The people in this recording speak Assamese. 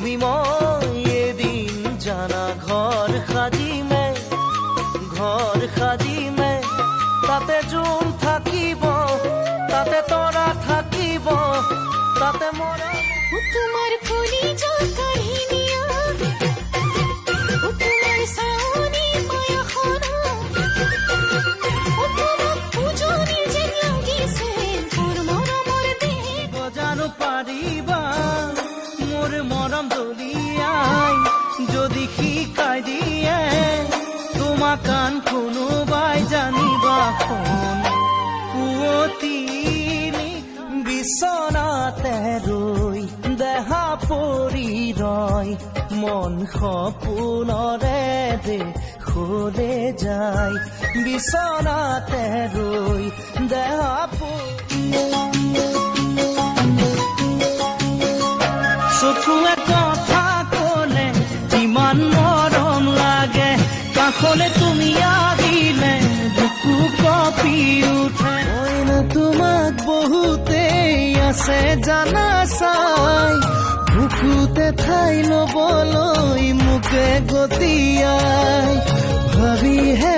তুমি মই এদিন জানা ঘৰ সাজিমে তাতে জোন থাকিব তাতে তৰা থাকিব তাতে মৰা তোমাৰ কলিজা কাহিনীয়া তোমাৰ সাউনি মায়াখানা তোমাৰ পূজনী যে লাগিছে তোৰ মৰমৰ দেহ বজানো পাৰিবা মোৰ মৰম দলিয়াই যদি শিকাই দিয়ে তোমাক কান কোনোবাই জানিবা কোন পুৱতি বিচনাতে ৰৈ দেহা পৰি ৰয় মন সপোনৰে দেশলে যায় বিচনাতে ৰৈ দেহা চকুৱে কথা ক'লে ইমান মৰম লাগে কাষলে তুমি আহিলে বুকু কঁপি উঠে মইনা তোমাক বহুতেই আছে জানা চাই বুকুতে ঠাই ল'বলৈ মোকে গতিয়াই ভাবিহে